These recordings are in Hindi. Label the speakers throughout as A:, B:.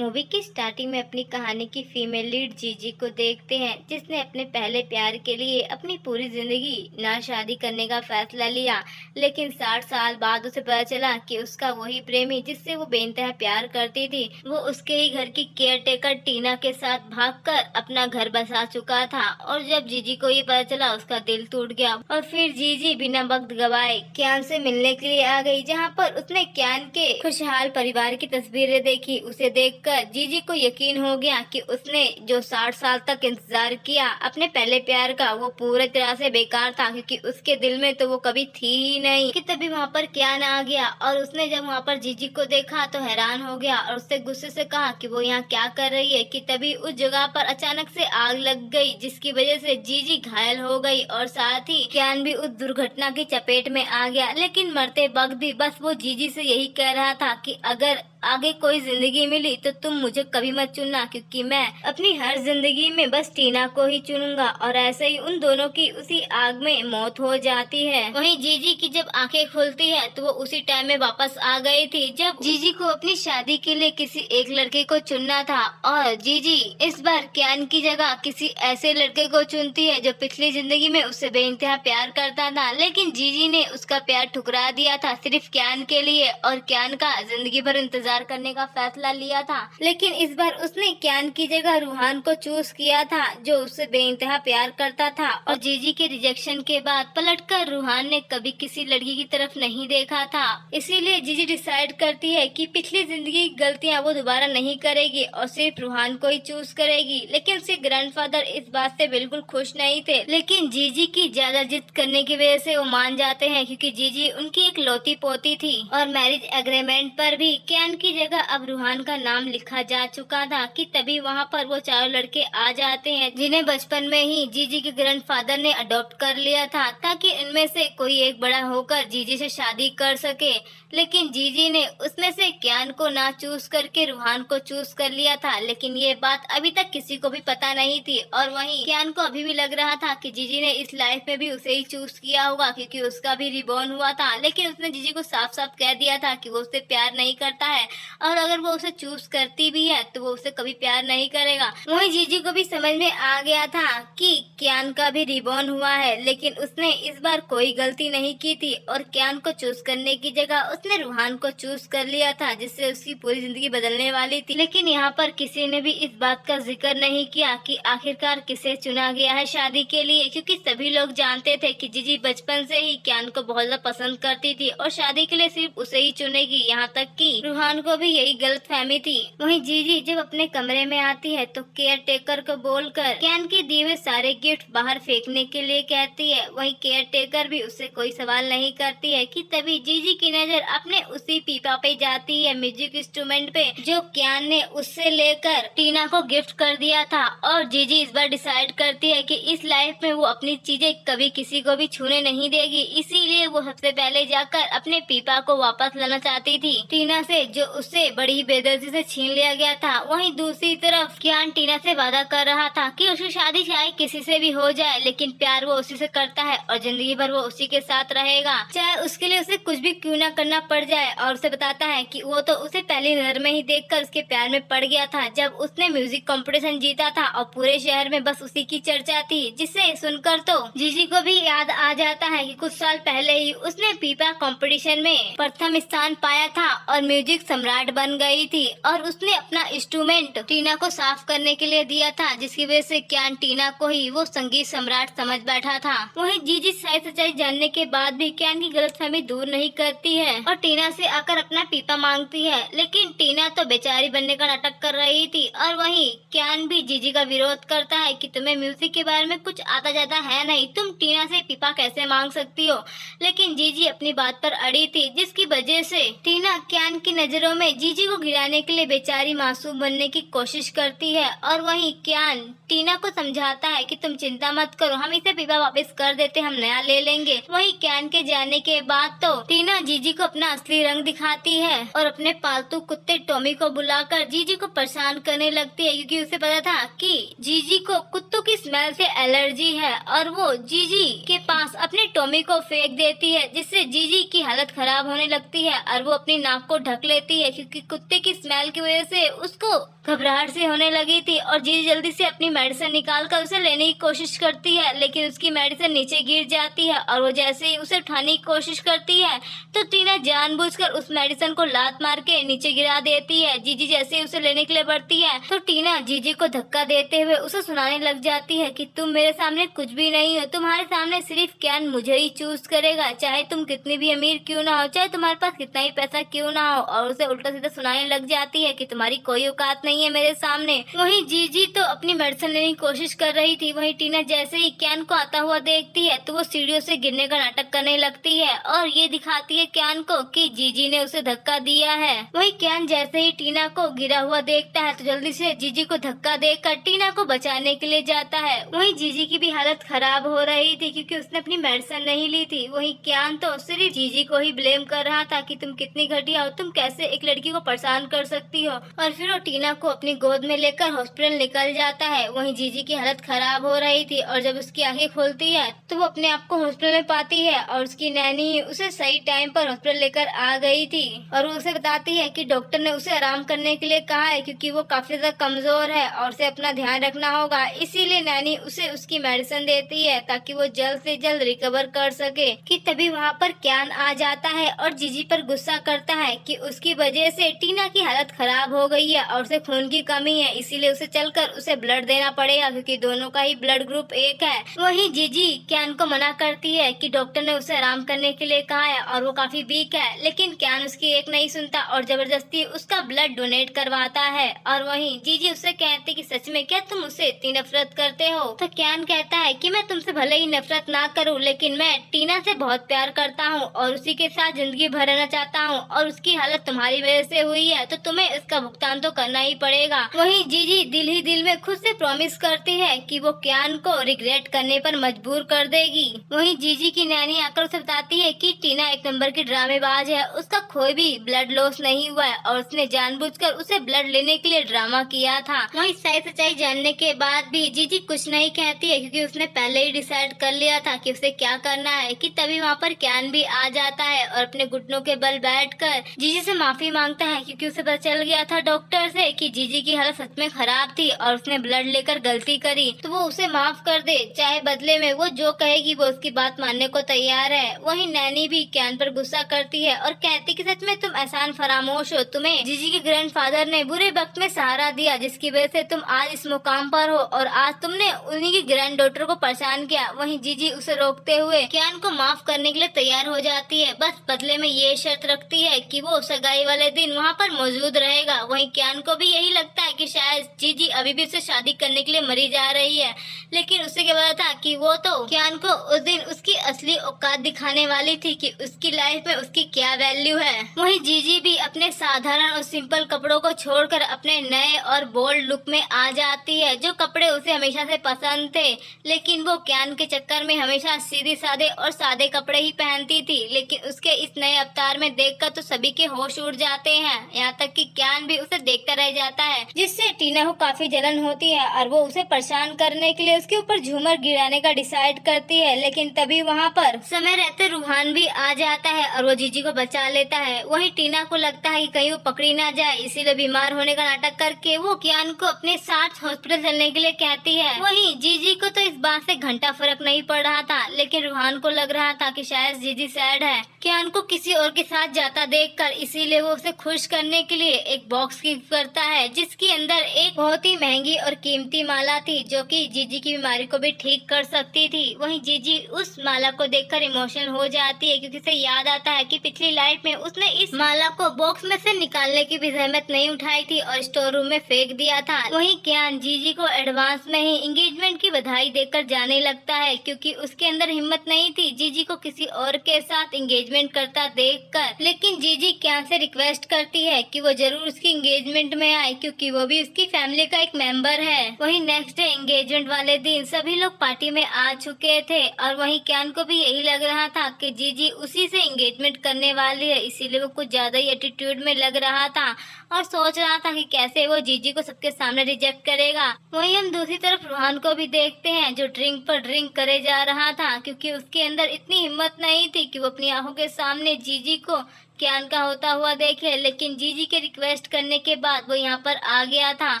A: मूवी की स्टार्टिंग में अपनी कहानी की फीमेल लीड जीजी को देखते हैं, जिसने अपने पहले प्यार के लिए अपनी पूरी जिंदगी ना शादी करने का फैसला लिया। लेकिन 60 साल बाद उसे पता चला कि उसका वही प्रेमी जिससे वो बेइंतहा प्यार करती थी, वो उसके ही घर की केयरटेकर टीना के साथ भागकर अपना घर बसा चुका था। और जब जीजी को ये पता चला, उसका दिल टूट गया और फिर जीजी बिना वक्त गवाए क्यान से मिलने के लिए आ गई, जहाँ पर उसने क्यान के खुशहाल परिवार की तस्वीरें देखी। उसे देखकर जीजी को यकीन हो गया कि उसने जो 60 साल तक इंतजार किया अपने पहले प्यार का, वो पूरी तरह से बेकार था, क्योंकि उसके दिल में तो वो कभी थी ही नहीं। कि तभी वहाँ पर क्यान आ गया और उसने जब वहाँ पर जीजी को देखा तो हैरान हो गया और उससे गुस्से से कहा कि वो यहाँ क्या कर रही है। कि तभी उस जगह पर अचानक से आग लग गई, जिसकी वजह से जीजी घायल हो गई और साथ ही क्यान भी उस दुर्घटना की चपेट में आ गया। लेकिन मरते वक्त भी बस वो जीजी से यही कह रहा था कि अगर आगे कोई जिंदगी मिली तो तुम मुझे कभी मत चुनना, क्योंकि मैं अपनी हर जिंदगी में बस टीना को ही चुनूंगा। और ऐसे ही उन दोनों की उसी आग में मौत हो जाती है। वहीं जीजी की जब आंखें खुलती है तो वो उसी टाइम में वापस आ गई थी जब जीजी को अपनी शादी के लिए किसी एक लड़के को चुनना था। और जीजी इस बार क्यान की जगह किसी ऐसे लड़के को चुनती है जो पिछली जिंदगी में उससे बेइंतहा प्यार करता था, लेकिन जीजी ने उसका प्यार ठुकरा दिया था सिर्फ क्यान के लिए, और क्यान का जिंदगी भर इंतजार करने का फैसला लिया था। लेकिन इस बार उसने क्यान की जगह रूहान को चूज किया था, जो उससे बेइंतहा प्यार करता था। और जीजी के रिजेक्शन के बाद पलटकर रूहान ने कभी किसी लड़की की तरफ नहीं देखा था। इसीलिए जीजी डिसाइड करती है कि पिछली जिंदगी की गलतियां वो दोबारा नहीं करेगी और सिर्फ रूहान को ही चूज करेगी। लेकिन उसके ग्रैंडफादर इस बात से बिल्कुल खुश नहीं थे, लेकिन जीजी की ज्यादा जिद करने की वजह से वो मान जाते हैं, क्योंकि जीजी उनकी एक लौती पोती थी। और मैरिज एग्रीमेंट पर भी क्यान की जगह अब रूहान का नाम लिखा जा चुका था। कि तभी वहाँ पर वो चारों लड़के आ जाते हैं, जिन्हें बचपन में ही जीजी के ग्रैंडफादर ने अडॉप्ट कर लिया था, ताकि इनमें से कोई एक बड़ा होकर जीजी से शादी कर सके। लेकिन जीजी ने उसमें से क्यान को ना चूज करके रूहान को चूज कर लिया था। लेकिन ये बात अभी तक किसी को भी पता नहीं थी। और वहीं क्यान को अभी भी लग रहा था कि जीजी ने इस लाइफ में भी उसे ही चूज किया होगा, क्योंकि उसका भी रिबॉर्न हुआ था। लेकिन उसने जीजी को साफ साफ कह दिया था कि वो उससे प्यार नहीं करता है, और अगर वो उसे चूज करती भी है तो वो उसे कभी प्यार नहीं करेगा। वहीं जीजी को भी समझ में आ गया था कि क्यान का भी रिबॉर्न हुआ है, लेकिन उसने इस बार कोई गलती नहीं की थी और क्यान को चूज करने की जगह उसने रूहान को चूज कर लिया था, जिससे उसकी पूरी जिंदगी बदलने वाली थी। लेकिन यहाँ पर किसी ने भी इस बात का जिक्र नहीं किया कि आखिरकार किसे चुना गया है शादी के लिए, क्योंकि सभी लोग जानते थे कि जीजी बचपन से ही क्यान को बहुत ज्यादा पसंद करती थी और शादी के लिए सिर्फ उसे ही चुनेगी। यहाँ तक कि रूहान को भी यही गलतफहमी थी। वहीं जीजी जब अपने कमरे में आती है तो केयर टेकर को बोलकर क्यान के दिए हुए सारे गिफ्ट बाहर फेंकने के लिए कहती है। वहीं केयर टेकर भी उससे कोई सवाल नहीं करती है। कि तभी जीजी की नजर अपने उसी पीपा पे जाती है, म्यूजिक इंस्ट्रूमेंट पे, जो क्यान ने उससे लेकर टीना को गिफ्ट कर दिया था। और जीजी इस बार डिसाइड करती है कि इस लाइफ में वो अपनी चीजें कभी किसी को भी छूने नहीं देगी, इसीलिए वो सबसे पहले जाकर अपने पीपा को वापस लाना चाहती थी टीना से, जो उससे बड़ी बेदर्दी से छीन लिया गया था। वहीं दूसरी तरफ क्यान टीना से वादा कर रहा था कि उसकी शादी चाहे किसी से भी हो जाए, लेकिन प्यार वो उसी से करता है और जिंदगी भर वो उसी के साथ रहेगा, चाहे उसके लिए उसे कुछ भी क्यों ना करना पड़ जाए। और उसे बताता है कि वो तो उसे पहली नजर में ही देखकर उसके प्यार में पड़ गया था, जब उसने म्यूजिक कंपटीशन जीता था और पूरे शहर में बस उसी की चर्चा थी। जिसे सुनकर तो जीजी को भी याद आ जाता है कि कुछ साल पहले ही उसने पीपा कंपटीशन में प्रथम स्थान पाया था और म्यूजिक सम्राट बन गई थी। और उसने अपना इंस्ट्रूमेंट टीना को साफ करने के लिए दिया था, जिसकी वजह से क्यान टीना को ही वो संगीत सम्राट समझ बैठा था। वहीं जीजी सही सच्चाई जानने के बाद भी क्यान की गलतफहमी दूर नहीं करती है और टीना से आकर अपना पीपा मांगती है। लेकिन टीना तो बेचारी बनने का नाटक कर रही थी। और वहीं क्यान भी जीजी का विरोध करता है कि तुम्हें म्यूजिक के बारे में कुछ आता जाता है नहीं, तुम टीना से पीपा कैसे मांग सकती हो। लेकिन जीजी अपनी बात पर अड़ी थी, जिसकी वजह से टीना क्यान की नजरों में जीजी को गिराने के लिए बेचारी मासूम बनने की कोशिश करती है। और वहीं क्यान टीना को समझाता है कि तुम चिंता मत करो, हम इसे पीपा वापस कर देते, हम नया ले लेंगे। वहीं क्यान के जाने के बाद तो टीना जीजी को अपना अपना असली रंग दिखाती है और अपने पालतू कुत्ते टॉमी को बुलाकर जीजी को परेशान करने लगती है, क्योंकि उसे पता था कि जीजी को कुत्तों की स्मेल से एलर्जी है। और वो जीजी के पास अपने टॉमी को फेंक देती है, जिससे जीजी की हालत खराब होने लगती है और वो अपनी नाक को ढक लेती है, क्योंकि कुत्ते की स्मेल की वजह से उसको घबराहट से होने लगी थी। और जीजी जल्दी से अपनी मेडिसिन निकालकर उसे लेने की कोशिश करती है, लेकिन उसकी मेडिसिन नीचे गिर जाती है और वो जैसे ही उसे उठाने की कोशिश करती है तो टीना जानबूझकर उस मेडिसिन को लात मार के नीचे गिरा देती है। जीजी जैसे ही उसे लेने के लिए बढ़ती है तो टीना जीजी को धक्का देते हुए उसे सुनाने लग जाती है कि तुम मेरे सामने कुछ भी नहीं हो, तुम्हारे सामने सिर्फ कैन मुझे ही चूज करेगा, चाहे तुम कितनी भी अमीर क्यों ना हो, चाहे तुम्हारे पास कितना ही पैसा क्यों ना हो। और उसे उल्टा सीधा सुनाने लग जाती है कि तुम्हारी कोई औकात नहीं है मेरे सामने। वहीं जीजी तो अपनी मेडिसिन लेने की कोशिश कर रही थी, वहीं टीना जैसे ही कैन को आता हुआ देखती है तो वो सीढ़ियों से गिरने का नाटक करने लगती है और ये दिखाती है कैन को कि जीजी ने उसे धक्का दिया है। वहीं कैन जैसे ही टीना को गिरा हुआ देखता है तो जल्दी से जीजी को धक्का देकर टीना को बचाने के लिए जाता है। वहीं जीजी की भी हालत खराब हो रही थी, क्योंकि उसने अपनी मेडिसिन नहीं ली थी। वहीं कैन तो सिर्फ जीजी को ही ब्लेम कर रहा था कि तुम कितनी घटिया हो, तुम कैसे एक लड़की को परेशान कर सकती हो। और फिर वो टीना को अपनी गोद में लेकर हॉस्पिटल निकल जाता है। वहीं जीजी की हालत खराब हो रही थी और जब उसकी आंखें खुलती है तो वो अपने आप को हॉस्पिटल में पाती है और उसकी नैनी उसे सही टाइम पर हॉस्पिटल लेकर आ गई थी और वो उसे बताती है कि डॉक्टर ने उसे आराम करने के लिए कहा है, क्योंकि वो काफी ज्यादा कमजोर है और उसे अपना ध्यान रखना होगा। इसीलिए नैनी उसे उसकी मेडिसिन देती है ताकि वो जल्द से जल्द रिकवर कर सके। कि तभी वहाँ पर कैन आ जाता है और जीजी पर गुस्सा करता है कि उसकी वजह से टीना की हालत खराब हो गई है और उसे खून की कमी है, इसीलिए उसे चलकर उसे ब्लड देना पड़ेगा, क्योंकि दोनों का ही ब्लड ग्रुप एक है। वहीं जीजी कैन को मना करती है कि डॉक्टर ने उसे आराम करने के लिए कहा है और वो काफी वीक है, लेकिन कैन उसकी एक नहीं सुनता और जबरदस्ती उसका ब्लड डोनेट करवाता है। और वहीं जीजी उससे कहती कि सच में क्या तुम उससे इतनी नफरत करते हो? तो कैन कहता है कि मैं तुमसे भले ही नफरत ना करूं, लेकिन मैं टीना से बहुत प्यार करता हूं और उसी के साथ जिंदगी भर रहना चाहता हूं और उसकी हालत तुम्हारी वजह से हुई है, तो तुम्हें इसका भुगतान तो करना ही पड़ेगा। वहीं जीजी दिल ही दिल में खुद से प्रॉमिस करती है कि वो कैन को रिग्रेट करने पर मजबूर कर देगी। वहीं जीजी की नैनी आकर उसे बताती है कि टीना एक नंबर की ड्रामेबाज है, उसका कोई भी ब्लड लॉस नहीं हुआ है और उसने जानबूझकर उसे ब्लड लेने के लिए ड्रामा किया था। वहीं सही सच्चाई जानने के बाद भी जीजी कुछ नहीं कहती है, क्योंकि उसने पहले ही डिसाइड कर लिया था कि उसे क्या करना है। कि तभी वहाँ पर कैन भी आ जाता है और अपने घुटनों के बल बैठकर जीजी से माफी मांगता है, क्योंकि उसे पता चल गया था डॉक्टर से कि जीजी की हालत सच में खराब थी और उसने ब्लड लेकर गलती करी, तो वो उसे माफ कर दे, चाहे बदले में वो जो कहेगी वो उसकी बात मानने को तैयार है। वहीं नैनी भी कैन पर गुस्सा करती है और कहती कि सच में तुम एहसान फरामोश हो, तुम्हें जीजी के ग्रैंडफादर ने बुरे वक्त में सहारा दिया, जिसकी वजह से तुम आज इस मुकाम पर हो और आज तुमने उन्हीं की ग्रैंड डॉटर को परेशान किया। वहीं जीजी उसे रोकते हुए कैन को माफ करने के लिए तैयार हो जाती है, बस बदले में ये शर्त रखती है कि वो सगाई वाले दिन वहाँ पर मौजूद रहेगा। वहीं कैन को भी यही लगता है कि शायद जीजी अभी भी उसे शादी करने के लिए मरी जा रही है, लेकिन उसे क्या पता था कि वो तो कैन को उस दिन उसकी असली औकात दिखाने वाली थी कि उसकी लाइफ में उसकी क्या वैल्यू है। वहीं जीजी भी अपने साधारण और सिंपल कपड़ों को छोड़कर अपने नए और बोल्ड लुक में आ जाती है, जो कपड़े उसे हमेशा से पसंद थे, लेकिन वो कैन के चक्कर में हमेशा सीधे सादे और सादे कपड़े ही पहनती थी। लेकिन उसके इस नए अवतार में देखकर तो सभी के होश उड़ जाते हैं, यहाँ तक कि कैन भी उसे देखता रह जाता है, जिससे टीना को काफी जलन होती है और वो उसे परेशान करने के लिए उसके ऊपर झूमर गिराने का डिसाइड करती है। लेकिन तभी वहाँ पर समय रहते रूहान भी आ जाता है और वो जीजी को बचा लेता है। वहीं टीना को लगता है कि कहीं वो पकड़ी ना जाए, इसीलिए बीमार होने का नाटक करके वो कैन को अपने साथ हॉस्पिटल चलने के लिए कहती है। वहीं जीजी को तो इस बात से घंटा फर्क नहीं पड़ रहा था, लेकिन रूहान को लग रहा था कि शायद जीजी सैड है कैन को किसी और के साथ जाता देखकर, इसीलिए वो उसे खुश करने के लिए एक बॉक्स गिफ्ट करता है, जिसके अंदर एक बहुत ही महंगी और कीमती माला थी, जो कि जीजी की बीमारी को भी ठीक कर सकती थी। वहीं जीजी उस माला को देखकर इमोशनल हो जाती है, क्योंकि उसे याद आता है कि पिछली लाइफ में उसने इस माला को बॉक्स में से निकालने की भी जहमत नहीं उठाई थी और स्टोर रूम में फेंक दिया था। वहीं कैन जीजी को एडवांस में ही एंगेजमेंट की बधाई देकर जाने लगता है, क्योंकि उसके अंदर हिम्मत नहीं थी जीजी को किसी और के साथ एंगेजमेंट करता देखकर। लेकिन जीजी कैन से रिक्वेस्ट करती है कि वो जरूर उसकी एंगेजमेंट में आए, क्योंकि वो वो भी उसकी फैमिली का एक मेंबर है। वहीं नेक्स्ट डे एंगेजमेंट वाले दिन सभी लोग पार्टी में आ चुके थे और वहीं क्यान को भी यही लग रहा था कि जीजी उसी से एंगेजमेंट करने वाली है, इसीलिए वो कुछ ज्यादा ही एटीट्यूड में लग रहा था और सोच रहा था कि कैसे वो जीजी को सबके सामने रिजेक्ट करेगा। वहीं हम दूसरी तरफ रूहान को भी देखते हैं जो ड्रिंक पर ड्रिंक करे जा रहा था, क्योंकि उसके अंदर इतनी हिम्मत नहीं थी कि वो अपनी आंखों के सामने जीजी को क्यान का होता हुआ देखे, लेकिन जीजी के रिक्वेस्ट करने के बाद वो यहाँ पर आ गया था।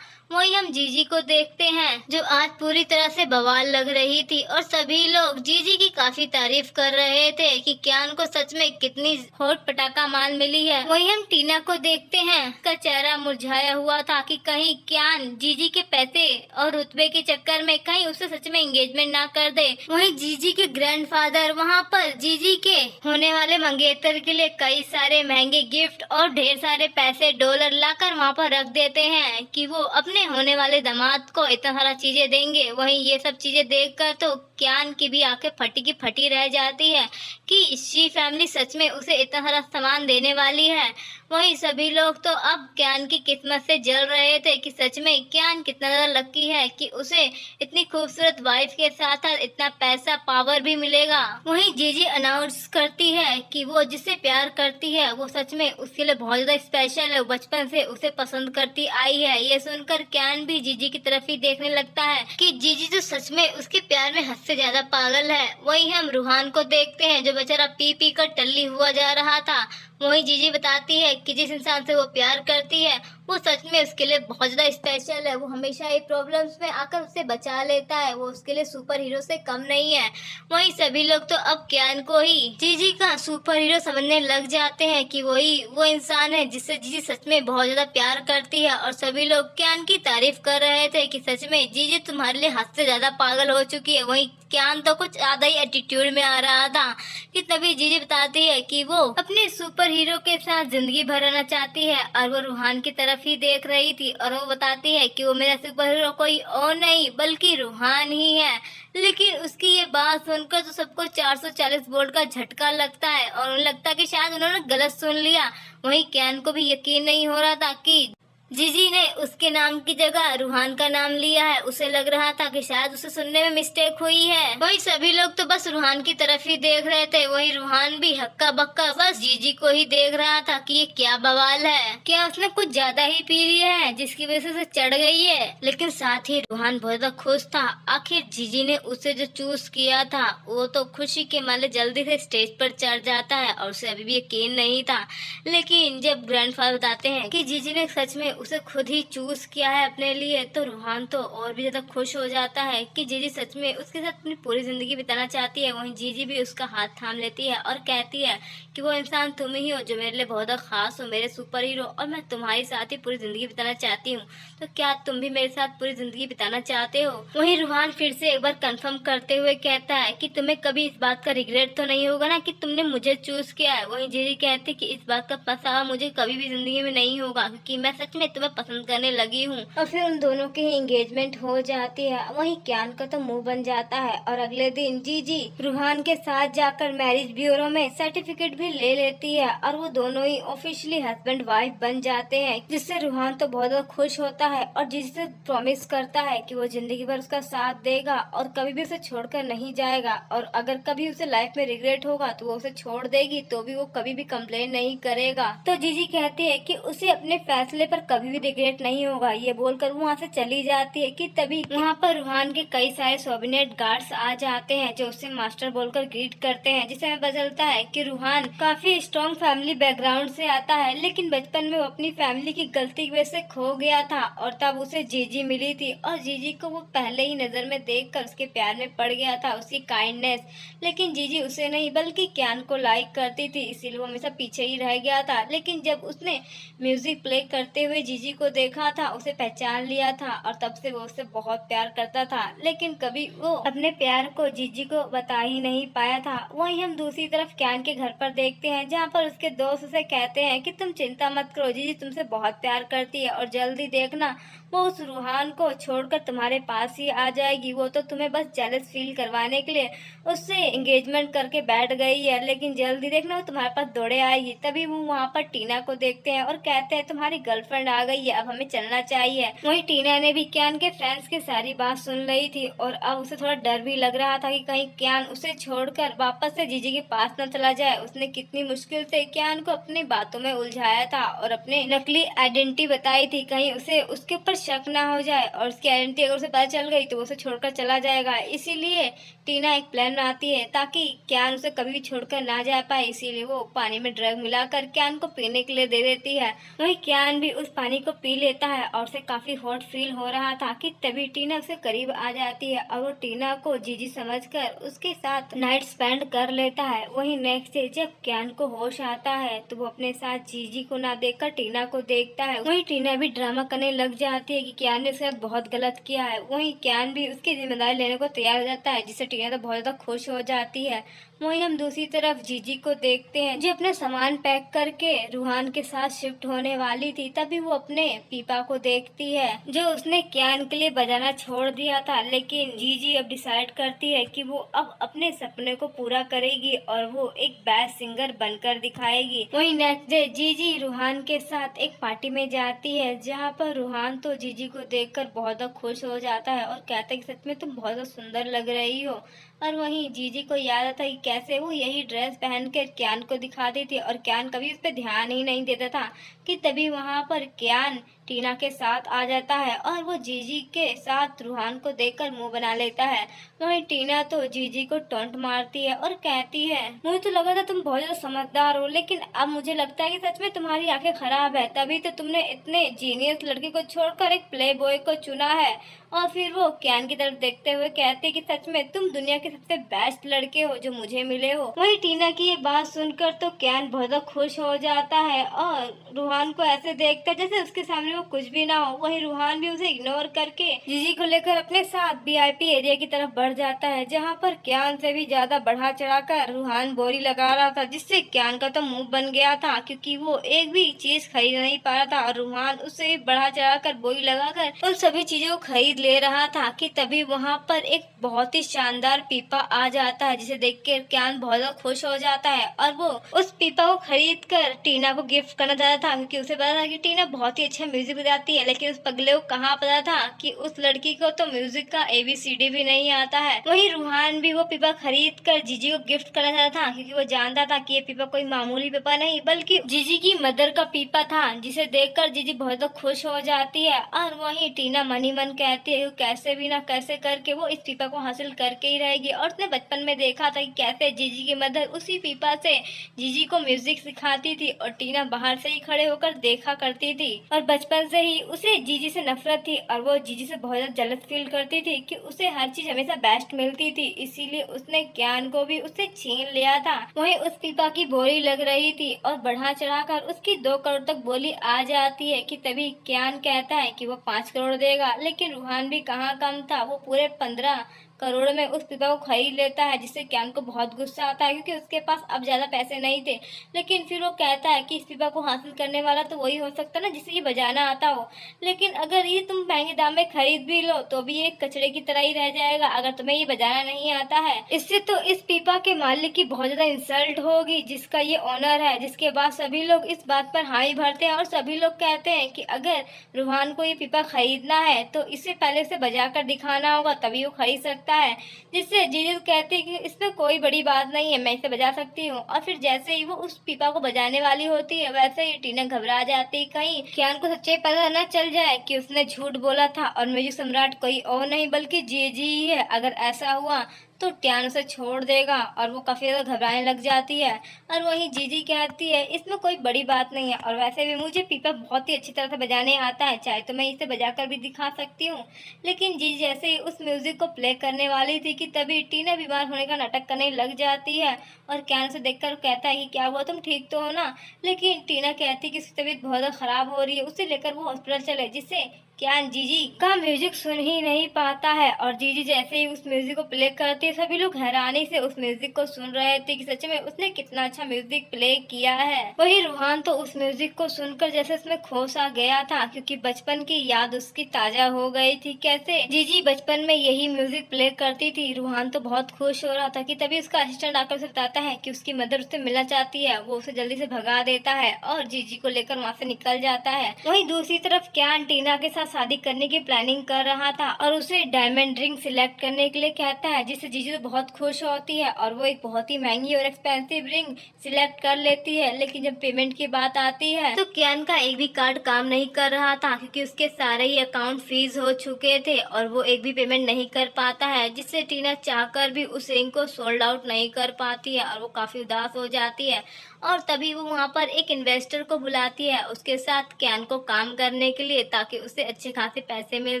A: वहीं हम जीजी को देखते हैं जो आज पूरी तरह से बवाल लग रही थी और सभी लोग जीजी की काफी तारीफ कर रहे थे कि क्यान को सच में कितनी हॉट पटाखा माल मिली है। वहीं हम टीना को देखते हैं, उसका चेहरा मुरझाया हुआ था कि कहीं क्यान जीजी के पैसे और रुतबे के चक्कर में कहीं उससे सच में एंगेजमेंट ना कर दे। वहीं जीजी के ग्रैंडफादर वहाँ पर जीजी के होने वाले मंगेतर के लिए कई सारे महंगे गिफ्ट और ढेर सारे पैसे डॉलर लाकर वहाँ पर रख देते हैं कि वो अपने होने वाले दामाद को इतना सारा चीजें देंगे। वहीं ये सब चीजें देखकर तो क्यान की भी आंखें फटी की फटी रह जाती है कि इसी फैमिली सच में उसे इतना सारा सामान देने वाली है। वहीं सभी लोग तो अब क्यान की किस्मत से जल रहे थे कि सच में क्यान कितना ज्यादा लकी है कि उसे इतनी खूबसूरत वाइफ के साथ साथ इतना पैसा पावर भी मिलेगा। वहीं जीजी अनाउंस करती है कि वो जिससे प्यार करती है वो सच में उसके लिए बहुत ज्यादा स्पेशल है, वो बचपन से उसे पसंद करती आई है। ये सुनकर क्यान भी जीजी की तरफ ही देखने लगता है कि जीजी तो सच में उसके प्यार में हद से ज्यादा पागल है। वहीं हम रूहान को देखते हैं जो बेचारा पी पी कर टल्ली हुआ जा रहा था। वहीं जीजी बताती है कि जिस इंसान से वो प्यार करती है वो सच में उसके लिए बहुत ज्यादा स्पेशल है, वो हमेशा ये प्रॉब्लम्स में आकर उसे बचा लेता है, वो उसके लिए सुपर हीरो से कम नहीं है। वहीं सभी लोग तो अब क्यान को ही जीजी का सुपर हीरो समझने लग जाते हैं कि वही वो इंसान है जिससे जीजी सच में बहुत ज्यादा प्यार करती है और सभी लोग क्यान की तारीफ कर रहे थे कि सच में जीजी तुम्हारे लिए हद से ज्यादा पागल हो चुकी है। वहीं क्यान तो कुछ ज्यादा ही एटीट्यूड में आ रहा था कि तभी जीजी बताती है कि वो अपने सुपर हीरो के साथ जिंदगी भर रहना चाहती है और वो रूहान की तरफ ही देख रही थी और वो बताती है कि वो मेरा सुपर हीरो कोई और नहीं बल्कि रूहान ही है। लेकिन उसकी ये बात सुनकर तो सबको 440 वोल्ट का झटका लगता है और उन्हें लगता है कि शायद उन्होंने गलत सुन लिया। वहीं क्यान को भी यकीन नहीं हो रहा था कि जीजी ने उसके नाम की जगह रूहान का नाम लिया है। उसे लग रहा था कि शायद उसे सुनने में मिस्टेक हुई है। वही सभी लोग तो बस रूहान की तरफ ही देख रहे थे। वही रूहान भी हक्का बक्का बस जीजी को ही देख रहा था कि ये क्या बवाल है, क्या उसने कुछ ज्यादा ही पी लिया है जिसकी वजह से चढ़ गई है। लेकिन साथ ही रूहान बहुत ज्यादा खुश था, आखिर जीजी ने उसे जो चूज किया था वो तो खुशी के मारे जल्दी से स्टेज पर चढ़ जाता है और उसे अभी भी यकीन नहीं था। लेकिन जब ग्रैंडफादर बताते हैं कि जीजी ने सच में उसे खुद ही चूज किया है अपने लिए तो रूहान तो और भी ज्यादा खुश हो जाता है कि जीजी सच में उसके साथ अपनी पूरी जिंदगी बिताना चाहती है। वहीं जीजी भी उसका हाथ थाम लेती है और कहती है कि वो इंसान तुम ही हो जो मेरे लिए बहुत खास हो, मेरे सुपर हीरो, और मैं तुम्हारे साथ ही पूरी जिंदगी बिताना चाहती हूँ। तो क्या तुम भी मेरे साथ पूरी जिंदगी बिताना चाहते हो? वहीं रूहान फिर से एक बार कंफर्म करते हुए कहता है कि तुम्हें कभी इस बात का रिग्रेट तो नहीं होगा ना कि तुमने मुझे चूज किया है। वहीं जीजी कहती कि इस बात का पछतावा मुझे कभी भी जिंदगी में नहीं होगा क्योंकि मैं सच में तुम्हें पसंद करने लगी हूँ। और फिर उन दोनों की एंगेजमेंट हो जाती है। वहीं क्यान का तो मुंह बन जाता है और अगले दिन जीजी रूहान के साथ जाकर मैरिज ब्यूरो में सर्टिफिकेट भी ले लेती है और वो दोनों ही ऑफिशियली हस्बैंड वाइफ बन जाते हैं, जिससे रूहान तो बहुत ज्यादा खुश होता है और जीजी से प्रॉमिस करता है कि वो जिंदगी भर उसका साथ देगा और कभी भी उसे छोड़कर नहीं जाएगा और अगर कभी उसे लाइफ में रिग्रेट होगा तो वो उसे छोड़ देगी तो भी वो कभी भी कंप्लेन नहीं करेगा। तो जीजी कहती है कि उसे अपने फैसले पर कभी भी रिग्रेट नहीं होगा। ये बोलकर वो वहाँ से चली जाती है कि तभी वहाँ पर रूहान के कई सारे सोबिनेट गार्ड्स आ जाते हैं जो उसे मास्टर बोलकर ग्रीट करते हैं, जिससे हमें पता चलता है कि रूहान काफी स्ट्रॉन्ग फैमिली बैकग्राउंड से आता है लेकिन बचपन में वो अपनी फैमिली की गलती की वजह से खो गया था और तब उसे जीजी मिली थी और जीजी को वो पहले ही नजर में देखकर उसके प्यार में पड़ गया था, उसकी काइंडनेस। लेकिन जीजी उसे नहीं बल्कि क्यान को लाइक करती थी, इसीलिए वो हमेशा पीछे ही रह गया था। लेकिन जब उसने म्यूजिक प्ले करते हुए जीजी को देखा था उसे पहचान लिया था और तब से वो उससे बहुत प्यार करता था, लेकिन कभी वो अपने प्यार को जीजी को बता ही नहीं पाया था। वहीं हम दूसरी तरफ क्यान के घर पर देखते हैं जहाँ पर उसके दोस्त उसे कहते हैं कि तुम चिंता मत करो, जीजी तुमसे बहुत प्यार करती है और जल्दी देखना वो उस रूहान को छोड़कर तुम्हारे पास ही आ जाएगी, वो तो तुम्हें बस जेलस फील करवाने के लिए उससे एंगेजमेंट करके बैठ गई है, लेकिन जल्दी देखना वो तुम्हारे पास दौड़े आएगी। तभी वो वहाँ पर टीना को देखते हैं और कहते हैं तुम्हारी गर्लफ्रेंड आ गई है, अब हमें चलना चाहिए। वहीं टीना ने भी कियान के फ्रेंड्स की सारी बात सुन रही थी और अब उसे थोड़ा डर भी लग रहा था कि कहीं कियान उसे छोड़कर वापस से जीजी के पास न चला जाए। उसने कितनी मुश्किल से कियान को अपनी बातों में उलझाया था और अपने नकली आइडेंटिटी बताई थी, कहीं उसे उसके ऊपर शक ना हो जाए और उसकी आइडेंटिटी अगर उसे पता चल गई तो वो उसे छोड़कर चला जाएगा। इसीलिए टीना एक प्लान बनाती है ताकि कियान उसे कभी भी छोड़कर ना जा पाए। इसीलिए वो पानी में ड्रग मिलाकर कियान को पीने के लिए दे देती है। वहीं कियान भी उस पानी को पी लेता है और उसे काफी हॉट फील हो रहा था कि तभी टीना उसके करीब आ जाती है और वो टीना को जीजी समझकर उसके साथ नाइट स्पेंड कर लेता है। वहीं नेक्स्ट डे जब कियान को होश आता है तो वो अपने साथ जीजी को ना देखकर टीना को देखता है। वहीं टीना भी ड्रामा करने लग जाती है कि कियान ने उसके साथ बहुत गलत किया है। वहीं कियान भी उसकी जिम्मेदारी लेने को तैयार हो जाता है, जिससे टीना तो बहुत ज्यादा खुश हो जाती है। वहीं हम दूसरी तरफ जीजी को देखते हैं जो अपने सामान पैक करके रूहान के साथ शिफ्ट होने वाली थी। तभी वो अपने पीपा को देखती है जो उसने कियान के लिए बजाना छोड़ दिया था, लेकिन जीजी अब डिसाइड करती है कि वो अब अपने सपने को पूरा करेगी और वो एक बेस्ट सिंगर बनकर दिखाएगी। वहीं नेक्स्ट डे जीजी रूहान के साथ एक पार्टी में जाती है जहाँ पर रूहान तो जीजी को देखकर बहुत ज्यादा खुश हो जाता है और कहता है कि सच में तुम बहुत ज्यादा सुंदर लग रही हो। और वहीं जीजी को याद आता कि कैसे वो यही ड्रेस पहन कर कियान को दिखाती थी और कियान कभी उस पर ध्यान ही नहीं देता था कि तभी वहां पर कियान टीना के साथ आ जाता है और वो जीजी के साथ रूहान को देखकर मुंह बना लेता है। वहीं टीना तो जीजी को टोंट मारती है और कहती है मुझे तो लगा था तुम बहुत ज्यादा समझदार हो, लेकिन अब मुझे लगता है कि सच में तुम्हारी आंखें खराब है, तभी तो तुमने इतने जीनियस लड़के को छोड़कर एक प्ले बॉय को चुना है। और फिर वो कियान की तरफ देखते हुए कहते कि सच में तुम दुनिया के सबसे बेस्ट लड़के हो जो मुझे मिले हो। वहीं टीना की ये बात सुनकर तो कियान बहुत ज्यादा खुश हो जाता है और रूहान को ऐसे देखता है जैसे उसके सामने वो कुछ भी ना हो। वहीं रूहान भी उसे इग्नोर करके जीजी को लेकर अपने साथ वीआईपी एरिया की तरफ बढ़ जाता है, जहाँ पर कियान से भी ज्यादा बढ़ा चढ़ाकर रूहान बोरी लगा रहा था, जिससे कियान का तो मुंह बन गया था क्योंकि वो एक भी चीज खरीद नहीं पा रहा था और रूहान उससे भी बढ़ा चढ़ाकर बोरी लगाकर उन सभी चीजों को खरीद ले रहा था कि तभी वहाँ पर एक बहुत ही शानदार पीपा आ जाता है, जिसे देखकर कियान बहुत ज्यादा खुश हो जाता है और वो उस पीपा को खरीद कर टीना को गिफ्ट करना चाहता था क्योंकि उसे पता था कि टीना बहुत ही अच्छा म्यूजिक बजाती है। लेकिन उस पगले को कहाँ पता था कि उस लड़की को तो म्यूजिक का ABCD भी नहीं आता है। वहीं रूहान भी वो पीपा खरीद कर जीजी को गिफ्ट करना चाहता था क्योंकि वो जानता था कि ये पीपा कोई मामूली पीपा नहीं बल्कि जीजी की मदर का पीपा था, जिसे देखकर जीजी बहुत ज्यादा खुश हो जाती है। और वहीं टीना मन ही मन कहती है कैसे भी ना कैसे करके वो इस पीपा को हासिल करके ही रहेगी। और उसने बचपन में देखा था कि कैसे जीजी की मदर उसी पीपा से जीजी को म्यूजिक सिखाती थी और टीना बाहर से ही खड़े होकर देखा करती थी और बचपन से ही उसे जीजी से नफरत थी और वो जीजी से बहुत ज्यादा जलस फील करती थी कि उसे हर चीज हमेशा बेस्ट मिलती थी, इसीलिए उसने कियान को भी उससे छीन लिया था। वहीं उस पीपा की बोली लग रही थी और बढ़ा चढ़ाकर उसकी 2 करोड़ तक बोली आ जाती है कि तभी कियान कहता है कि वो 5 करोड़ देगा, लेकिन रूहान भी कहाँ कम था, वो पूरे 15 करोड़ में उस पीपा को खरीद लेता है, जिससे कियान को बहुत गुस्सा आता है क्योंकि उसके पास अब ज्यादा पैसे नहीं थे। लेकिन फिर वो कहता है कि इस पीपा को हासिल करने वाला तो वही हो सकता ना जिसे ये बजाना आता हो, लेकिन अगर ये तुम महंगे दाम में खरीद भी लो तो भी ये कचरे की तरह ही रह जाएगा अगर तुम्हें ये बजाना नहीं आता है। इससे तो इस पीपा के मालिक की बहुत ज्यादा इंसल्ट होगी जिसका ये ऑनर है। जिसके बाद सभी लोग इस बात पर हाँ ही भरते हैं और सभी लोग कहते हैं कि अगर रूहान को ये पीपा खरीदना है तो इससे पहले से बजा कर दिखाना होगा तभी वो खरीद सकता है। जिससे जीजी कहती है कि इसमें कोई बड़ी बात नहीं है, मैं इसे बजा सकती हूँ। और फिर जैसे ही वो उस पीपा को बजाने वाली होती है वैसे ही टीना घबरा जाती है कहीं कियान को सच्चाई पता न चल जाए कि उसने झूठ बोला था और म्यूजिक सम्राट कोई और नहीं बल्कि जीजी ही है। अगर ऐसा हुआ तो कियान उसे छोड़ देगा और वो काफी ज्यादा घबराने लग जाती है। और वहीं जीजी कहती है इसमें कोई बड़ी बात नहीं है और वैसे भी मुझे पीपा बहुत ही अच्छी तरह से बजाने आता है, चाहे तो मैं इसे बजाकर भी दिखा सकती हूँ। लेकिन जीजी जैसे ही उस म्यूजिक को प्ले करने वाली थी कि तभी टीना बीमार होने का नाटक करने लग जाती है और कियान से देखकर कहता है कि क्या हुआ, तुम ठीक तो हो ना। लेकिन टीना कहती है कि उसकी तबीयत बहुत ज्यादा खराब हो रही है, उसे लेकर वो हॉस्पिटल चले, जिससे क्यान जीजी का म्यूजिक सुन ही नहीं पाता है और जीजी जैसे ही उस म्यूजिक को प्ले करती है सभी लोग हैरानी से उस म्यूजिक को सुन रहे थे कि सच में उसने कितना अच्छा म्यूजिक प्ले किया है। वही रूहान तो उस म्यूजिक को सुनकर जैसे उसमें खो सा गया था, क्योंकि बचपन की याद उसकी ताजा हो गई थी। कैसे जीजी बचपन में यही म्यूजिक प्ले करती थी। रूहान तो बहुत खुश हो रहा था कि तभी उसका असिस्टेंट आकर उसे बताता है कि उसकी मदर उससे मिलना चाहती है। वो उसे जल्दी से भगा देता है और जीजी को लेकर वहाँ से निकल जाता है। वहीं दूसरी तरफ क्यान टीना के साथ शादी करने की प्लानिंग कर रहा था और उसे डायमंड रिंग सिलेक्ट करने के लिए कहता है, जिससे जीजी तो बहुत खुश होती है और वो एक बहुत ही महंगी और एक्सपेंसिव रिंग सिलेक्ट कर लेती है। लेकिन जब पेमेंट की बात आती है तो क्यान का एक भी कार्ड काम नहीं कर रहा था, क्योंकि उसके सारे ही अकाउंट फ्रीज हो चुके थे और वो एक भी पेमेंट नहीं कर पाता है, जिससे टीना चाहकर भी उस रिंग को सोल्ड आउट नहीं कर पाती है और वो काफी उदास हो जाती है। और तभी वो वहाँ पर एक इन्वेस्टर को बुलाती है उसके साथ क्यान को काम करने के लिए, ताकि उसे अच्छे खासे पैसे मिल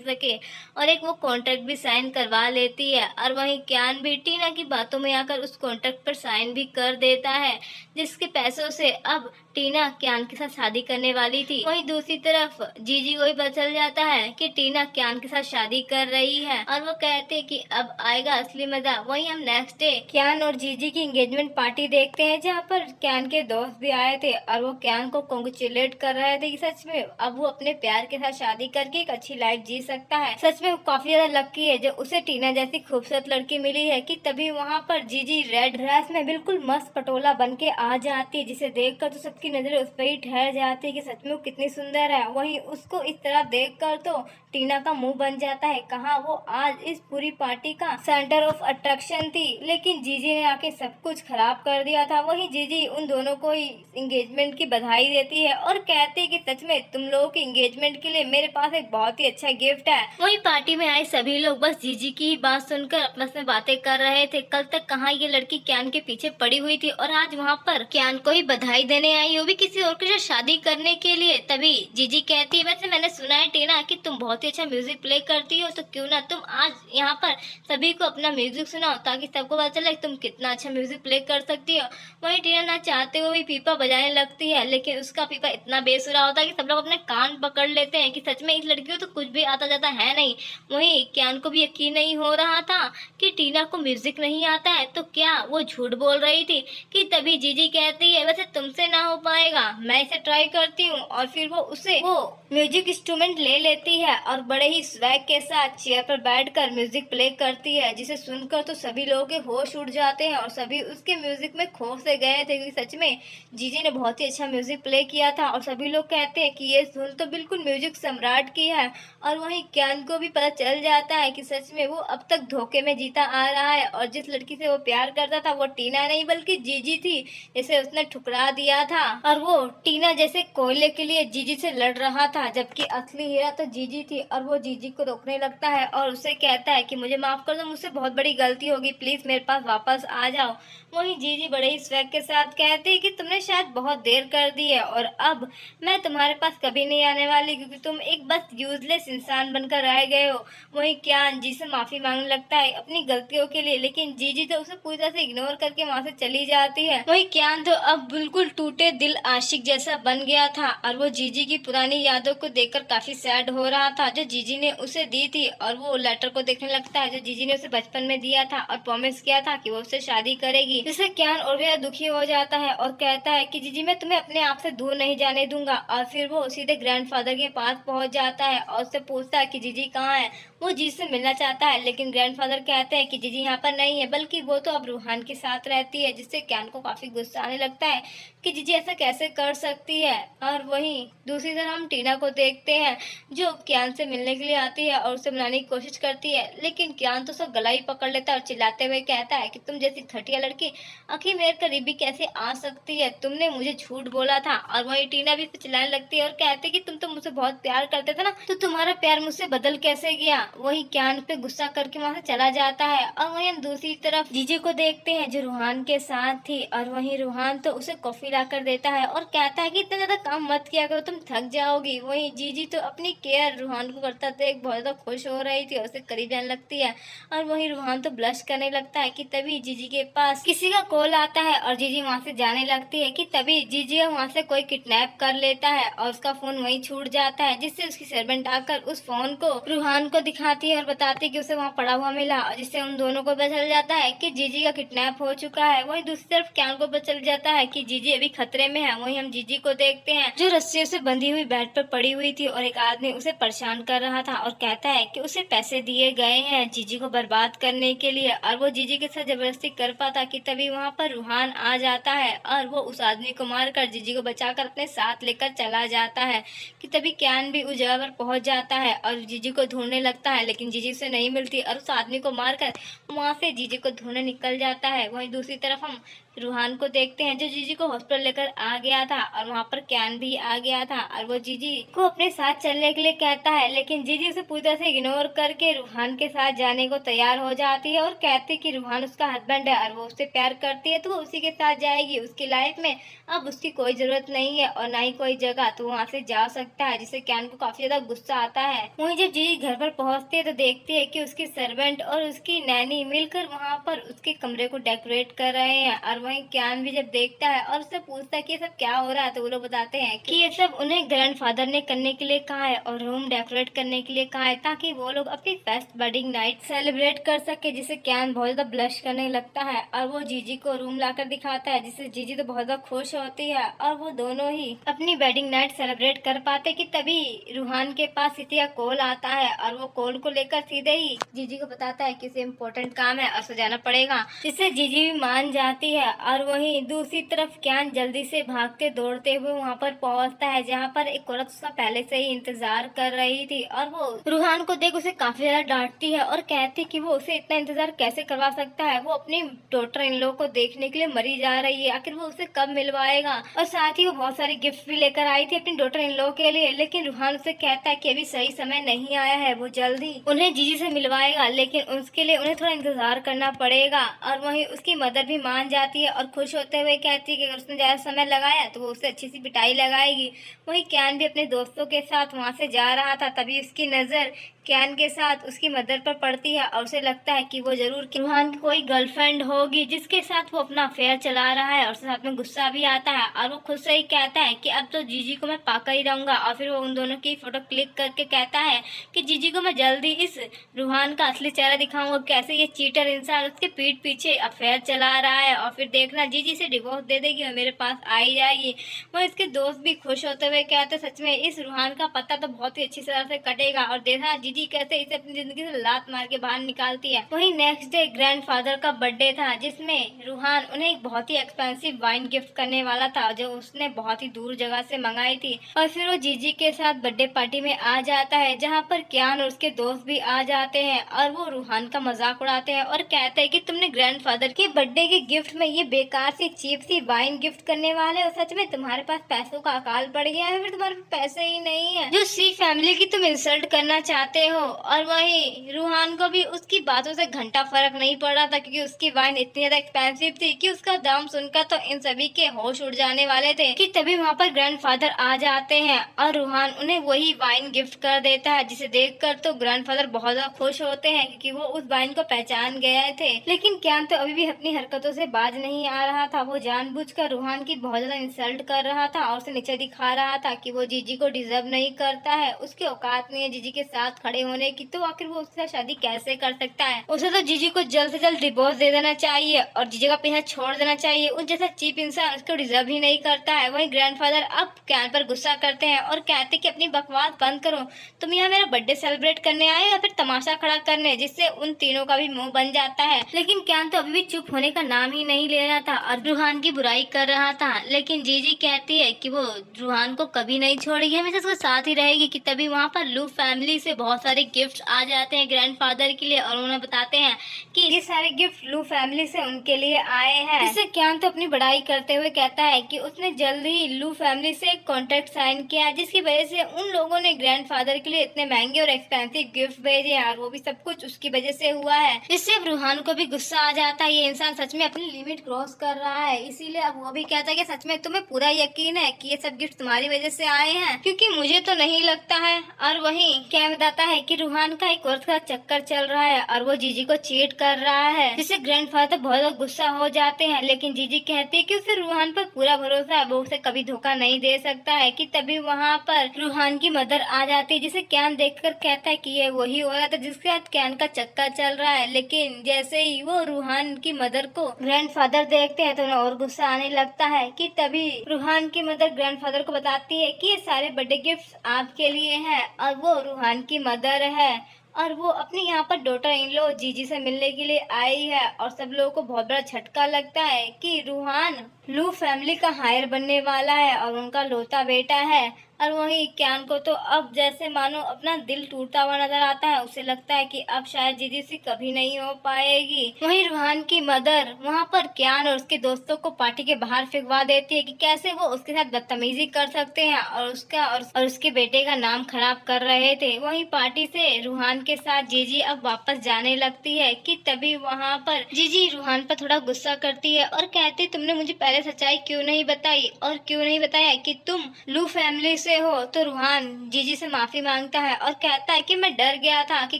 A: सके और एक वो कॉन्ट्रैक्ट भी साइन करवा लेती है। और वहीं क्यान भी टीना की बातों में आकर उस कॉन्ट्रैक्ट पर साइन भी कर देता है, जिसके पैसों से अब टीना क्यान के साथ शादी करने वाली थी। वहीं दूसरी तरफ जीजी को भी पता चल जाता है कि टीना क्यान के साथ शादी कर रही है और वो कहते हैं कि अब आएगा असली मजा। वहीं हम नेक्स्ट डे क्यान और जीजी की एंगेजमेंट पार्टी देखते हैं, जहाँ पर क्यान के दोस्त भी आए थे और वो क्यान को कांग्रेचुलेट कर रहे थे कि सच में अब वो अपने प्यार के साथ शादी करके एक अच्छी लाइफ जी सकता है। सच में वो काफी ज्यादा लकी है जो उसे टीना जैसी खूबसूरत लड़की मिली है। कि तभी वहाँ पर जीजी रेड ड्रेस में बिल्कुल मस्त पटोला बन के आ जाती है, जिसे देखकर तो सबकी नजर उस पर ही ठहर जाती है कि सच में वो कितनी सुंदर है। वहीं उसको इस तरह देखकर तो टीना का मुंह बन जाता है, कहा वो आज इस पूरी पार्टी का सेंटर ऑफ अट्रैक्शन थी, लेकिन जीजी ने आके सब कुछ खराब कर दिया था। वहीं जीजी उन दोनों को ही एंगेजमेंट की बधाई देती है और कहती है कि सच में तुम लोगों की एंगेजमेंट के लिए मेरे पास एक बहुत ही अच्छा गिफ्ट है। वहीं पार्टी में आए सभी लोग बस जीजी की ही बात सुनकर आपस में बातें कर रहे थे। कल तक कहाँ ये लड़की क्यान के पीछे पड़ी हुई थी और आज वहाँ पर क्यान को ही बधाई देने आई, वो भी किसी और के साथ शादी करने के लिए। तभी जीजी कहती है, वैसे मैंने सुना है टीना कि तुम बहुत ही अच्छा म्यूजिक प्ले करती हो, तो क्यों ना तुम आज यहाँ पर सभी को अपना म्यूजिक सुनाओ, ताकि सबको पता चले तुम कितना अच्छा म्यूजिक प्ले कर सकती हो। वहीं टीना ना चाहते हुए भी पीपा बजाने लगती है, लेकिन उसका पीपा इतना बेसुरा होता है कि सब लोग अपने कान पकड़ लेते हैं कि सच में इस लड़की को तो कुछ भी आता जाता है नहीं। वहीं क्यान को भी यकीन नहीं हो रहा था कि टीना को म्यूजिक नहीं आता है, तो क्या वो झूठ बोल रही थी। कि तभी जीजी कहती है, वैसे तुमसे ना हो पाएगा, मैं इसे ट्राई करती हूँ। और फिर वो म्यूजिक इंस्ट्रूमेंट ले लेती है और बड़े ही स्वैग के साथ चेयर पर बैठकर म्यूजिक प्ले करती है, जिसे सुनकर तो सभी लोगों के होश उड़ जाते हैं और सभी उसके म्यूजिक में खो से गए थे, क्योंकि सच में जीजी ने बहुत ही अच्छा म्यूजिक प्ले किया था। और सभी लोग कहते हैं कि ये धुन तो बिल्कुल म्यूजिक सम्राट की है। और वहीं क्यान को भी पता चल जाता है कि सच में वो अब तक धोखे में जीता आ रहा है और जिस लड़की से वो प्यार करता था वो टीना नहीं बल्कि जीजी थी, जिसे उसने ठुकरा दिया था। और वो टीना जैसे कोयले के लिए जीजी से लड़ रहा था, जबकि असली हीरा तो जीजी थी। और वो जीजी को रोकने लगता है और उसे कहता है कि मुझे माफ कर दो, मुझसे बहुत बड़ी गलती होगी, प्लीज मेरे पास वापस आ जाओ। वहीं जीजी बड़े ही स्वैग के साथ कहती है कि तुमने शायद बहुत देर कर दी है और अब मैं तुम्हारे पास कभी नहीं आने वाली, क्योंकि तुम एक बस यूजलेस इंसान बनकर रह गए हो। वहीं क्यान जी से माफी मांगने लगता है अपनी गलतियों के लिए, लेकिन जीजी तो उसे पूरी तरह से इग्नोर करके वहाँ से चली जाती है। वहीं क्यान तो अब बिल्कुल टूटे दिल आशिक जैसा बन गया था और वो जीजी की पुरानी यादों को देखकर काफी सैड हो रहा था, जो जीजी ने उसे दी थी। और वो लेटर को देखने लगता है जो जीजी ने उसे बचपन में दिया था और प्रॉमिस किया था कि वो उससे शादी करेगी, जिससे क्यान और भी दुखी हो जाता है और कहता है कि जीजी मैं तुम्हें अपने आप से दूर नहीं जाने दूंगा। और फिर वो सीधे ग्रैंडफादर के पास पहुंच जाता है और उससे पूछता है कि जीजी कहाँ है। वो जीजी से मिलना चाहता है, लेकिन ग्रैंडफादर कहते हैं कि जीजी यहाँ पर नहीं है, बल्कि वो तो अब रूहान के साथ रहती है, जिससे क्यान को काफी गुस्सा आने लगता है कि जीजी ऐसा कैसे कर सकती है। और वहीं दूसरी तरफ हम टीना को देखते हैं जो क्यान से मिलने के लिए आती है और उसे मनाने की कोशिश करती है, लेकिन क्यान तो सब गला ही पकड़ लेता है और चिल्लाते हुए कहता है कि तुम जैसी घटिया लड़की आखिर मेरे करीबी कैसे आ सकती है, तुमने मुझे झूठ बोला था। और वहीं टीना भी चिल्लाने लगती है और कहती है कि तुम तो मुझसे बहुत प्यार करते थे ना, तो तुम्हारा प्यार मुझसे बदल कैसे गया। वही क्यान पे गुस्सा करके वहाँ से चला जाता है। और वहीं हम दूसरी तरफ जीजी को देखते हैं जो रूहान के साथ थी और वहीं रूहान तो उसे कॉफी लाकर देता है और कहता है कि इतना ज्यादा काम मत किया करो, तुम थक जाओगी। वहीं जीजी तो अपनी केयर रूहान को करता देख बहुत ज्यादा खुश हो रही थी और उसे करीब जाने लगती है। और वहीं रूहान तो ब्लश करने लगता है कि तभी जीजी के पास किसी का कॉल आता है और जीजी वहाँ से जाने लगती है कि तभी जीजी को वहाँ से कोई किडनैप कर लेता है और उसका फोन वहीं छूट जाता है, जिससे उसकी सर्वेंट आकर उस फोन को रूहान को दिखाती है और बताती है कि उसे वहाँ पड़ा हुआ मिला, और जिससे उन दोनों को पता चल जाता है कि जीजी का किडनैप हो चुका है। वहीं दूसरी तरफ क्यान को पता चल जाता है कि जीजी अभी खतरे में है। वहीं हम जीजी को देखते हैं जो रस्सियों से बंधी हुई बेड पर पड़ी हुई थी और एक आदमी उसे परेशान कर रहा था और कहता है कि उसे पैसे दिए गए हैं जीजी को बर्बाद करने के लिए, और वो जीजी के साथ जबरदस्ती कर पाता कि तभी वहाँ पर रूहान आ जाता है और वो उस आदमी को मारकर जीजी को बचाकर अपने साथ लेकर चला जाता है। कि तभी क्यान भी उस जगह पर पहुंच जाता है और जीजी को ढूंढने लगता है, लेकिन जीजी उसे नहीं मिलती और उस आदमी को मारकर वहाँ से जीजी को ढूंढने निकल जाता है। वहीं दूसरी तरफ हम रूहान को देखते हैं जो जीजी को हॉस्पिटल लेकर आ गया था और वहाँ पर क्यान भी आ गया था और वो जीजी को अपने साथ चलने के लिए कहता है, लेकिन जीजी उसे पूरी तरह से इग्नोर करके रूहान के साथ जाने को तैयार हो जाती है और कहती कि रूहान उसका हस्बैंड है और वो उससे प्यार करती है तो वो उसी के साथ जाएगी। उसकी लाइफ में अब उसकी कोई जरूरत नहीं है और ना ही कोई जगह, तो वहाँ से जा सकता है, जिससे क्यान को काफी ज्यादा गुस्सा आता है। वहीं जब जीजी घर पर पहुँचती है तो देखती है कि उसकी सर्वेंट और उसकी नैनी मिलकर वहाँ पर उसके कमरे को डेकोरेट कर रहे हैं। और वहीं क्यान भी जब देखता है और उससे पूछता है कि ये सब क्या हो रहा है, तो वो लोग बताते हैं कि ये सब उन्हें ग्रैंडफादर ने करने के लिए कहा है और रूम डेकोरेट करने के लिए कहा है ताकि वो लोग अपनी फर्स्ट वेडिंग नाइट सेलिब्रेट कर सके, जिससे क्यान बहुत ज्यादा ब्लश करने लगता है और वो जीजी को रूम लाकर दिखाता है, जिससे जीजी तो बहुत ज्यादा खुश होती है और वो दोनों ही अपनी वेडिंग नाइट सेलिब्रेट कर पाते कि तभी रूहान के पास सिटी का कॉल आता है और वो कॉल को लेकर सीधे ही जीजी को बताता है कि उसे इम्पोर्टेंट काम है और सजाना पड़ेगा, जिससे जीजी भी मान जाती है। और वहीं दूसरी तरफ क्यान जल्दी से भागते दौड़ते हुए वहाँ पर पहुँचता है जहाँ पर एक औरत उसका पहले से ही इंतजार कर रही थी और वो रूहान को देख उसे काफी ज्यादा डांटती है और कहती कि वो उसे इतना इंतजार कैसे करवा सकता है, वो अपनी डॉटर इन लॉ को देखने के लिए मरी जा रही है, आखिर वो उसे कब मिलवाएगा। और साथ ही वो बहुत सारे गिफ्ट भी लेकर आई थी अपनी डॉटर इन लॉ के लिए, लेकिन रूहान उसे कहता है कि अभी सही समय नहीं आया है, वो जल्दी उन्हें जीजी से मिलवाएगा, लेकिन उसके लिए उन्हें थोड़ा इंतजार करना पड़ेगा। और वहीं उसकी मदर भी मान जाती है और खुश होते हुए कहती है कि अगर उसने ज्यादा समय लगाया तो वो उसे अच्छी सी पिटाई लगाएगी। वहीं क्यान भी अपने दोस्तों के साथ वहाँ से जा रहा था, तभी उसकी नजर क्यान के साथ उसकी मदर पर पड़ती है और उसे लगता है कि वो जरूर रूहान की कोई गर्लफ्रेंड होगी जिसके साथ वो अपना अफेयर चला रहा है, और उसके साथ में गुस्सा भी आता है और वो खुद से ही कहता है कि अब तो जीजी को मैं पाकर ही रहूंगा। और फिर वो उन दोनों की फोटो क्लिक करके कहता है कि जीजी को मैं जल्दी इस रूहान का असली चेहरा दिखाऊंगा, कैसे ये चीटर इंसान उसके पीठ पीछे अफेयर चला रहा है, और फिर देखना जीजी से डिवोर्स दे देगी और मेरे पास आ ही जाएगी। वह इसके दोस्त भी खुश होते हुए कहते सच में इस रूहान का पता तो बहुत ही अच्छी तरह से कटेगा, और देखना जीजी कैसे इसे अपनी जिंदगी से लात मार के बाहर निकालती है। वहीं नेक्स्ट डे ग्रैंडफादर का बर्थडे था जिसमें रूहान उन्हें एक बहुत ही एक्सपेंसिव वाइन गिफ्ट करने वाला था जो उसने बहुत ही दूर जगह से मंगाई थी। और फिर वो जीजी के साथ बर्थडे पार्टी में आ जाता है जहाँ पर क्यान और उसके दोस्त भी आ जाते हैं और वो रूहान का मजाक उड़ाते हैं और कहते हैं कि तुमने ग्रैंडफादर के बर्थडे के गिफ्ट में ये बेकार सी चीप सी वाइन गिफ्ट करने वाले हो, सच में तुम्हारे पास पैसों का अकाल पड़ गया है, फिर तुम्हारे पास पैसे ही नहीं है जो सी फैमिली की तुम इंसल्ट करना चाहते हो। और वही रूहान को भी उसकी बातों से घंटा फर्क नहीं पड़ रहा था क्योंकि उसकी वाइन इतनी ज्यादा एक्सपेंसिव थी कि उसका दाम सुनकर तो इन सभी के होश उड़ जाने वाले थे। कि तभी वहाँ पर ग्रैंडफादर आ जाते हैं और रूहान उन्हें वही वाइन गिफ्ट कर देता है, जिसे देखकर तो ग्रैंडफादर बहुत ज्यादा खुश होते हैं क्योंकि वो उस वाइन को पहचान गए थे। लेकिन क्यान तो अभी भी अपनी हरकतों से बाज नहीं आ रहा था, वो जानबूझकर रूहान की बहुत ज्यादा इंसल्ट कर रहा था और उसे नीचे दिखा रहा था कि वो जीजी को डिजर्व नहीं करता है, उसके औकात नहीं है जीजी के साथ खड़े होने की, तो आखिर वो उससे शादी कैसे कर सकता है। उसे तो जीजी को जल्द से जल्द डिवोर्स दे देना चाहिए और जीजी का पीछा छोड़ देना चाहिए, उस जैसा चीप इंसान उसको डिजर्व ही नहीं करता है। वहीं ग्रैंडफादर अब क्यान पर गुस्सा करते हैं और कहते कि अपनी बकवास बंद करो, तुम यहाँ मेरा बर्थडे सेलिब्रेट करने आए या फिर तमाशा खड़ा करने, जिससे उन तीनों का भी मुंह बन जाता है। लेकिन क्यान तो अभी भी चुप होने का नाम ही नहीं ले रहा था और रूहान की बुराई कर रहा था। लेकिन जीजी कहती है कि वो रूहान को कभी नहीं छोड़ेगी, हमेशा उसके साथ ही रहेगी। कि तभी वहाँ पर लू फैमिली से बहुत सारे गिफ्ट आ जाते हैं ग्रैंडफादर के लिए और उन्हें बताते हैं कि ये सारे गिफ्ट लू फैमिली से उनके लिए आए हैं। जिससे क्यान तो अपनी बड़ाई करते हुए कहता है कि उसने जल्द ही लू फैमिली से एक कॉन्ट्रैक्ट साइन किया, जिसकी वजह से उन लोगों ने ग्रैंडफादर के लिए इतने महंगे और एक्सपेंसिव गिफ्ट भेजे हैं और वो भी सब कुछ उसकी वजह से हुआ है। जिससे अब रूहान को भी गुस्सा आ जाता है, ये इंसान सच में अपनी लिमिट क्रॉस कर रहा है। इसीलिए अब वो भी कहता है कि सच में तुम्हें पूरा यकीन है कि ये सब गिफ्ट तुम्हारी वजह से आए हैं, क्योंकि मुझे तो नहीं लगता है। और वहीं क्या बताता है कि रूहान का एक औरत का चक्कर चल रहा है और वो जीजी को चीट कर रहा है, जिससे ग्रैंडफादर बहुत ज्यादा गुस्सा हो जाते हैं। लेकिन जीजी कहती है कि उसे रूहान पर पूरा भरोसा है, वो उसे कभी धोखा नहीं दे सकता है। कि तभी वहाँ पर रूहान की मदर आ जाती है, जिसे क्यान देखकर कहता है कि ये वही औरत है जिसके साथ क्यान का चक्कर चल रहा है। लेकिन जैसे ही वो रूहान की मदर को ग्रैंडफादर देखते हैं तो उन्हें और गुस्सा आने लगता है। कि तभी रूहान की मदर ग्रैंडफादर को बताती है कि ये सारे बर्थडे गिफ्ट्स आपके लिए हैं और वो रूहान की मदर है और वो अपनी यहाँ पर डॉटर इन लॉ जीजी से मिलने के लिए आई है। और सब लोगों को बहुत बड़ा झटका लगता है कि रूहान लू फैमिली का हायर बनने वाला है और उनका लौता बेटा है। और वही क्यान को तो अब जैसे मानो अपना दिल टूटता हुआ नजर आता है, उसे लगता है कि अब शायद जीजी से कभी नहीं हो पाएगी। वहीं रूहान की मदर वहाँ पर क्यान और उसके दोस्तों को पार्टी के बाहर फेंकवा देती है कि कैसे वो उसके साथ बदतमीजी कर सकते हैं और उसका और उसके बेटे का नाम खराब कर रहे थे। वहीं पार्टी से रूहान के साथ जीजी अब वापस जाने लगती है। कि तभी वहाँ पर जीजी रूहान पर थोड़ा गुस्सा करती है और कहती तुमने मुझे पहले सच्चाई क्यों नहीं बताई और क्यों नहीं बताया कि तुम लू फैमिली से हो। तो रूहान जीजी से माफी मांगता है और कहता है कि मैं डर गया था कि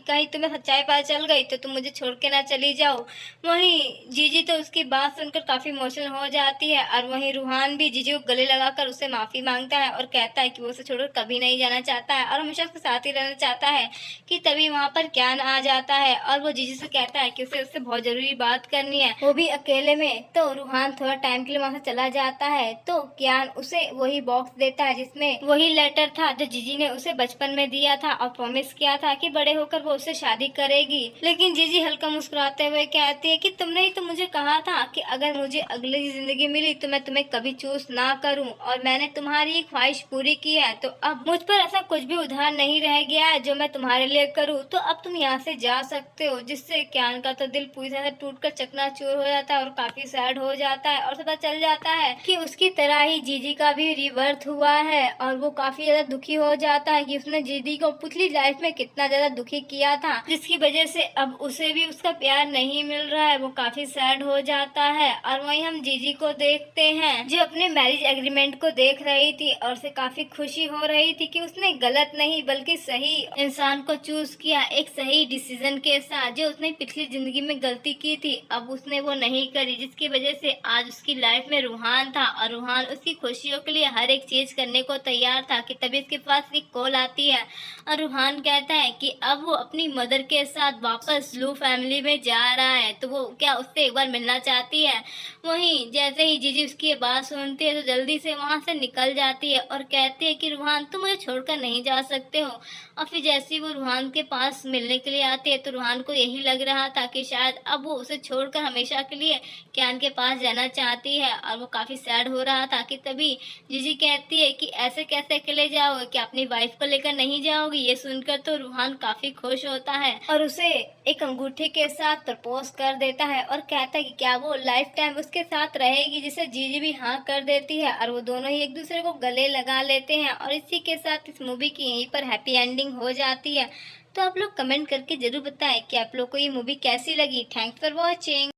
A: कहीं तुम्हें सच्चाई पता चल गई तो तुम मुझे छोड़ के ना चली जाओ। वहीं जीजी तो उसकी बात सुनकर काफी इमोशनल हो जाती है और वहीं रूहान भी जीजी को गले लगाकर उससे माफी मांगता है और कहता है कि वो उसे छोड़कर कभी नहीं जाना चाहता है और हमेशा उसके साथ ही रहना चाहता है। कि तभी वहाँ पर क्यान आ जाता है और वो जीजी से कहता है कि उसे उससे बहुत जरूरी बात करनी है, वो भी अकेले में। तो रूहान थोड़ा टाइम के लिए वहाँ से चला जाता है तो क्यान उसे वही बॉक्स देता है जिसमें वही लेटर था जो जीजी ने उसे बचपन में दिया था और प्रॉमिस किया था कि बड़े होकर वो उससे शादी करेगी। लेकिन जीजी हल्का मुस्कुराते हुए कहती है कि तुमने ही तो मुझे कहा था कि अगर मुझे अगली जिंदगी मिली तो मैं तुम्हें कभी चूज ना करूं और मैंने तुम्हारी ख्वाहिश पूरी की है। तो अब मुझ पर ऐसा कुछ भी उधार नहीं रह गया है जो मैं तुम्हारे लिए करूँ, तो अब तुम यहाँ से जा सकते हो। जिससे क्यान का तो दिल पूरी तरह से टूटकर चकनाचूर हो जाता है और काफी सैड हो जाता है और पता चल जाता है कि उसकी तरह ही जीजी का भी रिबर्थ हुआ है। और वो काफी ज्यादा दुखी हो जाता है कि उसने जीजी को पिछली लाइफ में कितना ज्यादा दुखी किया था, जिसकी वजह से अब उसे भी उसका प्यार नहीं मिल रहा है। वो काफी सैड हो जाता है। और वहीं हम जीजी को देखते हैं जो अपने मैरिज एग्रीमेंट को देख रही थी और उसे काफी खुशी हो रही थी कि उसने गलत नहीं बल्कि सही इंसान को चूज किया, एक सही डिसीजन के साथ। जो उसने पिछली जिंदगी में गलती की थी अब उसने वो नहीं करी, जिसकी वजह से आज उसकी लाइफ में रूहान था और रूहान उसकी खुशियों के लिए हर एक चीज करने को तैयार था। कि तभी उसके पास एक कॉल आती है और रूहान कहता है कि अब वो अपनी मदर के साथ वापस लू फैमिली में जा रहा है, तो वो क्या उससे एक बार मिलना चाहती है। वहीं जैसे ही जीजी उसकी ये बात सुनती है तो जल्दी से वहां से निकल जाती है और कहती है कि रूहान तुम मुझे छोड़कर नहीं जा सकते हो। और फिर जैसे ही वो रूहान के पास मिलने के लिए आती है तो रूहान को यही लग रहा था कि शायद अब वो उसे छोड़कर हमेशा के लिए क्यान के पास जाना चाहती है और वो काफी सैड हो रहा था। कि तभी जीजी कहती है कि ऐसे कैसे अकेले जाओगे, क्या अपनी वाइफ को लेकर नहीं जाओगी। ये सुनकर तो रूहान काफी खुश होता है और उसे एक अंगूठी के साथ प्रपोज कर देता है और कहता है कि क्या वो लाइफ टाइम उसके साथ रहेगी, जिसे जीजी भी हाँ कर देती है और वो दोनों ही एक दूसरे को गले लगा लेते हैं। और इसी के साथ इस मूवी की यहीं पर हैप्पी एंडिंग हो जाती है। तो आप लोग कमेंट करके जरूर बताएं कि आप लोग को ये मूवी कैसी लगी। Thanks for watching.